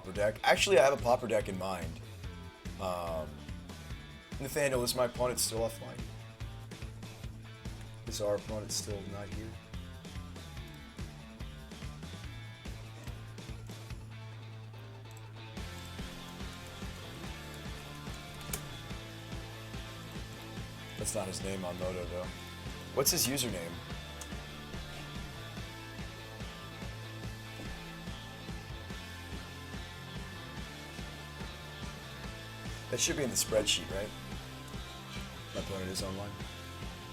Pauper deck. Actually, I have a Pauper deck in mind. Nathaniel, is my opponent still offline? Is our opponent still not here? That's not his name on Moto, though. What's his username? That should be in the spreadsheet, right? My opponent is online.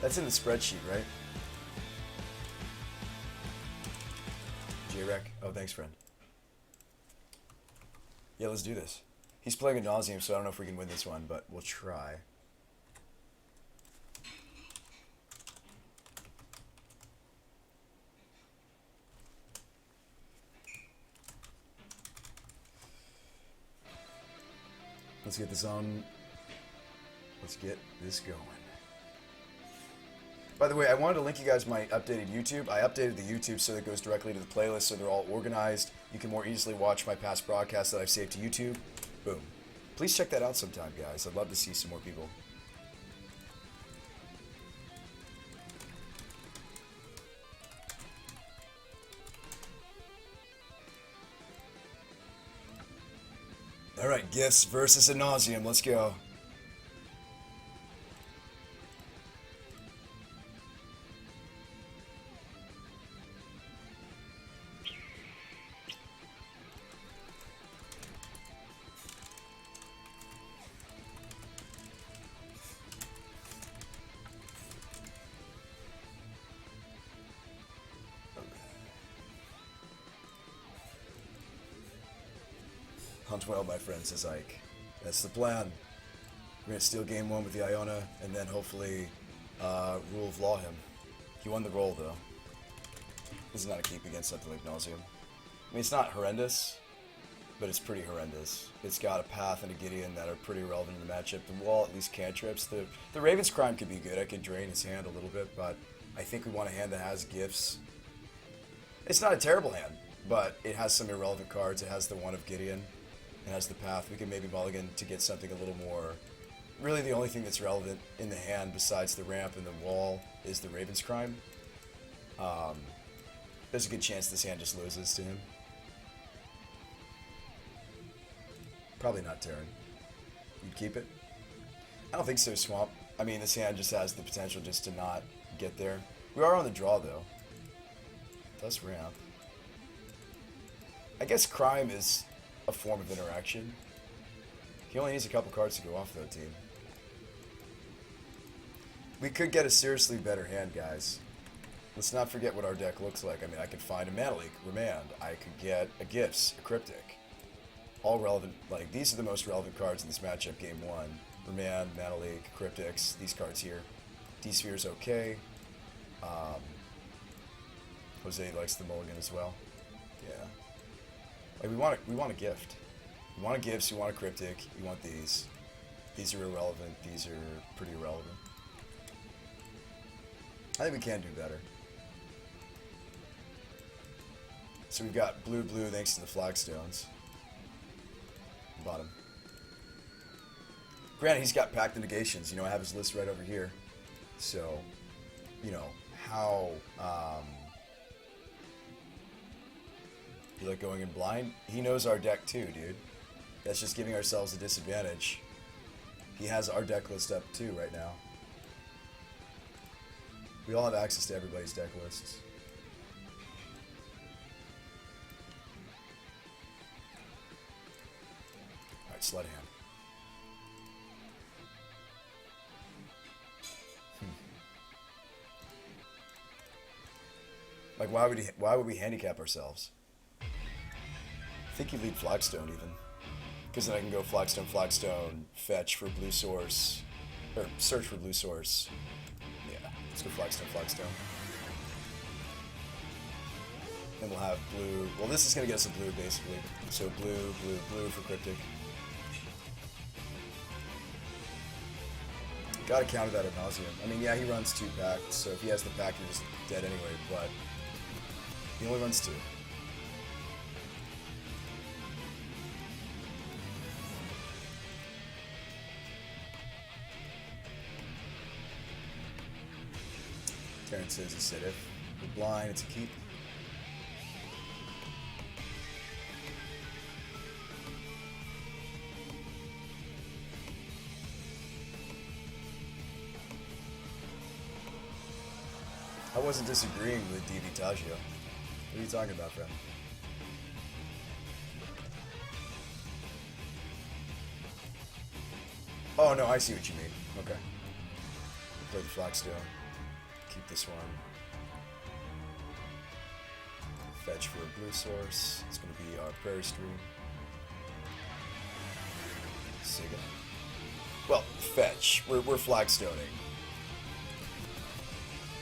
That's in the spreadsheet, right? J-Rec. Oh, thanks, friend. Yeah, let's do this. He's playing a nauseam, so I don't know if we can win this one, but we'll try. Let's get this on. Let's get this going. By the way, I wanted to link you guys my updated YouTube. I updated the YouTube so that it goes directly to the playlist, so they're all organized. You can more easily watch my past broadcasts that I've saved to YouTube. Boom. Please check that out sometime, guys. I'd love to see some more people. Alright, Gifts versus a nauseam. Let's go. Hunt well, my friend, says Ike. That's the plan. We're going to steal game one with the Iona, and then hopefully rule of law him. He won the roll, though. This is not a keep against something like Nauseam. I mean, it's not horrendous, but it's pretty horrendous. It's got a Path and a Gideon that are pretty relevant in the matchup. The wall, at least cantrips. The Raven's Crime could be good. I could drain his hand a little bit, but I think we want a hand that has gifts. It's not a terrible hand, but it has some irrelevant cards. It has the one of Gideon. It has the Path. We can maybe mulligan to get something a little more. Really, the only thing that's relevant in the hand besides the ramp and the wall is the Raven's Crime. There's a good chance this hand just loses to him. Probably not Terran. You'd keep it? I don't think so, Swamp. I mean, this hand just has the potential just to not get there. We are on the draw, though. Plus ramp. I guess Crime is a form of interaction. He only needs a couple cards to go off, though, team. We could get a seriously better hand, guys. Let's not forget what our deck looks like. I mean, I could find a Mana Leak, Remand. I could get a Gifts, a Cryptic. All relevant, like, these are the most relevant cards in this matchup, game one. Remand, Mana Leak, Cryptics, these cards here. D-Sphere's okay. Jose likes the mulligan as well. Yeah. Like, we want a gift. We want a Gifts, we want a Cryptic, we want these. These are irrelevant, these are pretty irrelevant. I think we can do better. So we've got blue, thanks to the Flagstones. Bottom. Granted, he's got Pact the Negations. You know, I have his list right over here. So, you know, how... you like going in blind? He knows our deck too, dude. That's just giving ourselves a disadvantage. He has our deck list up too right now. We all have access to everybody's deck lists. Alright, Slut Hand. Like, why would we handicap ourselves? I think you lead Flagstone even. Because then I can go Flagstone, fetch for blue source, or search for blue source. Yeah, let's go Flagstone. Then we'll have blue. Well, this is going to get us a blue, basically. So blue for Cryptic. Gotta counter that ad nauseam. I mean, yeah, he runs 2 Pact, so if he has the Pact, he's dead anyway, but he only runs 2. Terrence says he said if we're blind, it's a keep. I wasn't disagreeing with DV Taggio. What are you talking about, friend? Oh, no, I see what you mean. Okay. Play the Flagstone. Keep this one. Fetch for a blue source. It's going to be our Prairie Stream. Siga. Well, fetch. We're Flagstoning.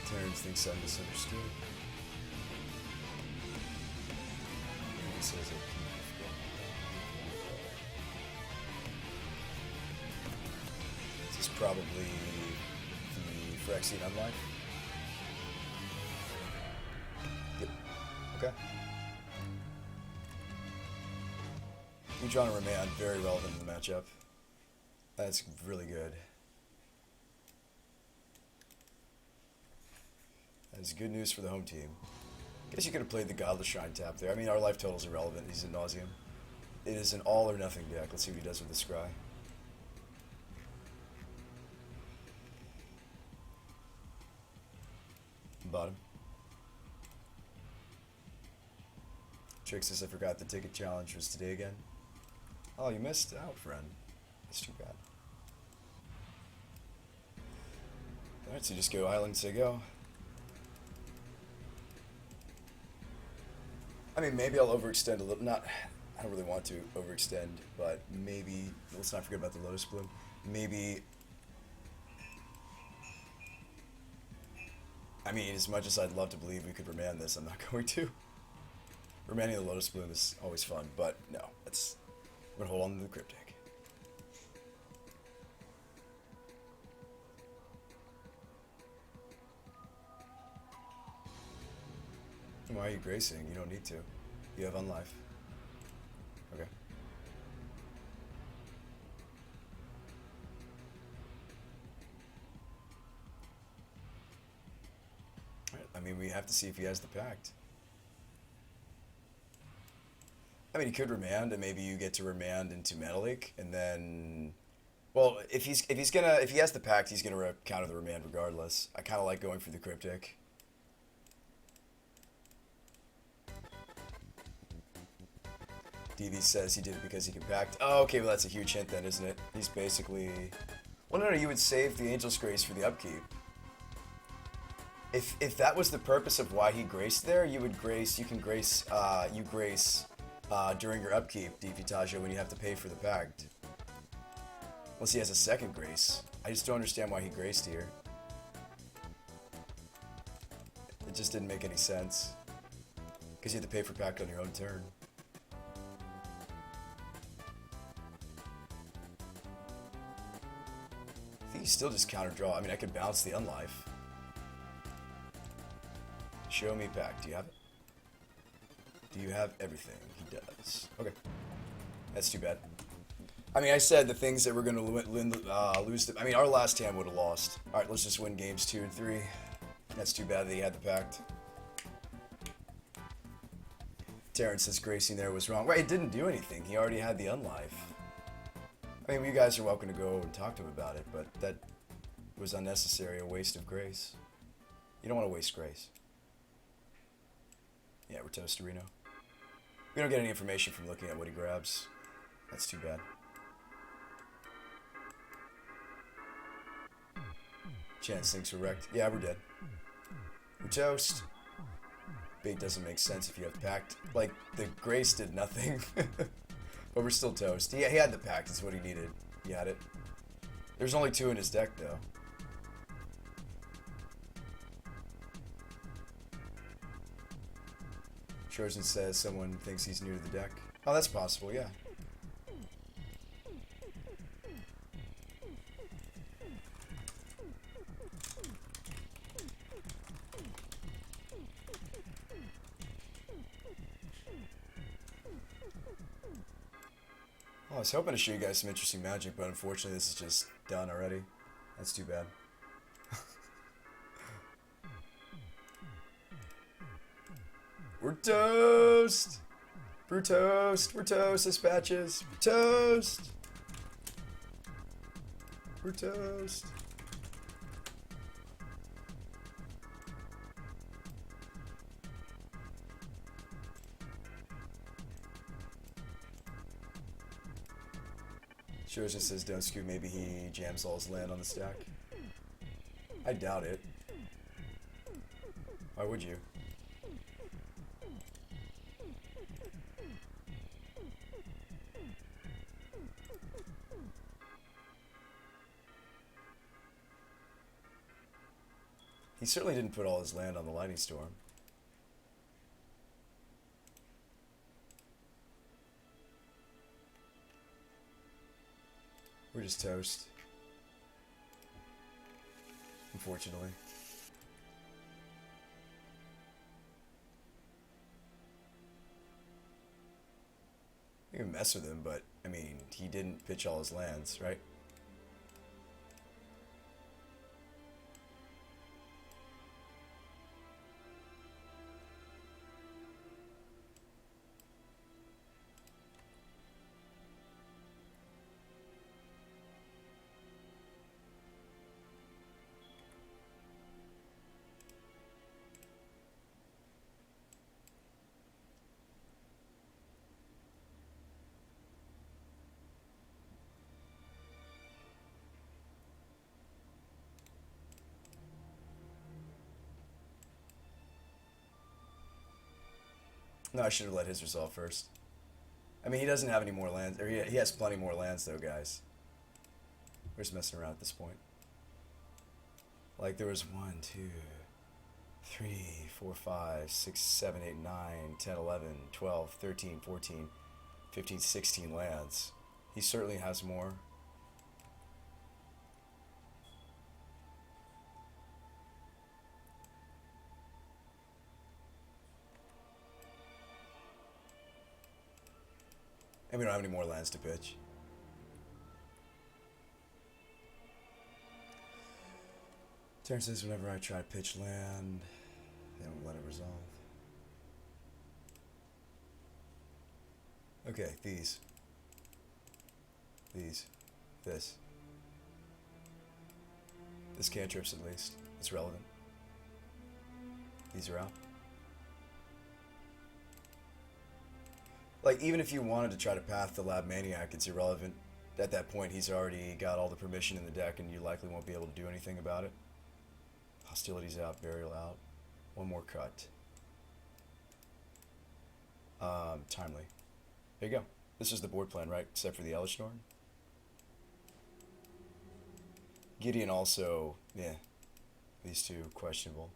Terrence thinks I'm misunderstood. He says it. This is probably the Phyrexian Unlife. Yep. Okay. Neutron and Remand, very relevant in the matchup. That's really good. That's good news for the home team. Guess you could have played the Godless Shrine tap there. I mean, our life total's irrelevant. He's in nauseam. It is an all or nothing deck. Let's see what he does with the Scry. Bottom. Trick says I forgot the ticket challenge was today again. Oh, you missed out, friend. That's too bad. Alright, so just go Island to go. I mean, maybe I'll overextend a little. I don't really want to overextend, but maybe, let's not forget about the Lotus Bloom. Maybe, I mean, as much as I'd love to believe we could remand this, I'm not going to. Remanding the Lotus Bloom is always fun, but no, I'm going to hold on to the Cryptic. Why are you gracing? You don't need to. You have Unlife. Okay. Alright, I mean, we have to see if he has the Pact. I mean, he could remand, and maybe you get to remand into Mana Lake, and then, well, if he has the Pact, he's gonna counter the remand regardless. I kind of like going for the Cryptic. DV says he did it because he can Pact. Oh, okay, well that's a huge hint then, isn't it? He's basically, well, no, you would save the Angel's Grace for the upkeep. If that was the purpose of why he graced there, you can grace during your upkeep, DV Taggio, when you have to pay for the Pact. Unless he has a second grace. I just don't understand why he graced here. It just didn't make any sense. Because you had to pay for Pact on your own turn. I think you still just counter draw. I mean, I could bounce the Unlife. Show me Pact. Do you have it? Do you have everything? He does. Okay. That's too bad. I mean, I said the things that we're going to lose. I mean, our last hand would have lost. Alright, let's just win games 2 and 3. That's too bad that he had the Pact. Terrence says gracing there was wrong. Right, it didn't do anything. He already had the Unlife. I mean, you guys are welcome to go and talk to him about it, but that was unnecessary, a waste of grace. You don't want to waste grace. Yeah, we're toast to Reno. We don't get any information from looking at what he grabs. That's too bad. Chance thinks we're wrecked. Yeah, we're dead. We're toast. Bait doesn't make sense if you have Pact. Like, the Grace did nothing. But we're still toast. He had the Pact, is what he needed. He had it. There's only 2 in his deck, though. Trojan says someone thinks he's new to the deck. Oh, that's possible, yeah. I was hoping to show you guys some interesting magic, but unfortunately this is just done already. That's too bad. We're toast! We're toast! We're toast, dispatches! We're toast! We're toast! Sure, just says don't scoop. Maybe he jams all his land on the stack. I doubt it. Why would you? He certainly didn't put all his land on the lightning storm. We're just toast. Unfortunately. You can mess with him, but, I mean, he didn't pitch all his lands, right? No, I should have let his resolve first. I mean, he doesn't have any more lands. Or he has plenty more lands, though, guys. We're just messing around at this point. Like, there was 1, 2, 3, 4, 5, 6, 7, 8, 9, 10, 11, 12, 13, 14, 15, 16 lands. He certainly has more. And we don't have any more lands to pitch. Turn says whenever I try to pitch land, they don't let it resolve. Okay, these. This. This cantrips at least. It's relevant. These are out. Like, even if you wanted to try to path the Lab Maniac, it's irrelevant. At that point, he's already got all the permission in the deck, and you likely won't be able to do anything about it. Hostilities out, burial out. One more cut. Timely. There you go. This is the board plan, right? Except for the Elish Norn. Gideon also, yeah. These two, questionable.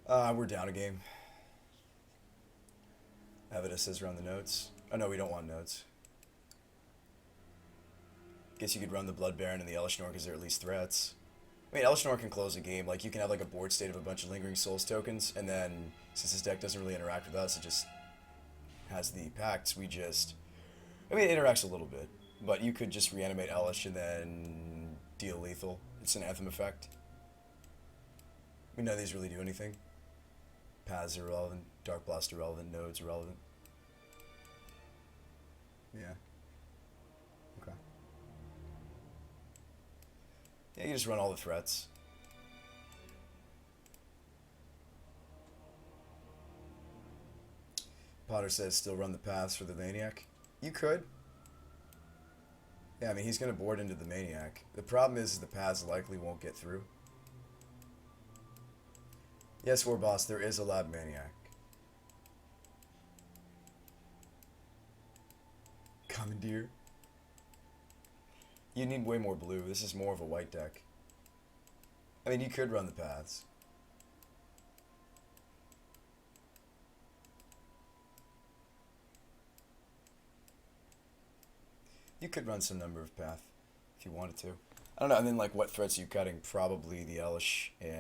We're down a game. Avida says run the notes. Oh no, we don't want notes. Guess you could run the Blood Baron and the Elish Norn because they're at least threats. I mean, Elish Norn can close a game. Like, you can have like a board state of a bunch of Lingering Souls tokens, and then since his deck doesn't really interact with us, it just has the pacts. We just, I mean, it interacts a little bit, but you could just reanimate Elish and then deal lethal. It's an Anthem effect. I mean, none of these really do anything. Paths are irrelevant, Dark Blast irrelevant, Nodes irrelevant. Yeah. Okay. Yeah, you just run all the threats. Potter says still run the paths for the Maniac. You could. Yeah, I mean, he's going to board into the Maniac. The problem is the paths likely won't get through. Yes, War Boss, there is a Lab Maniac. Commandeer. You need way more blue. This is more of a white deck. I mean, you could run the paths. You could run some number of path if you wanted to. I don't know, and then like what threats are you cutting? Probably the Elish and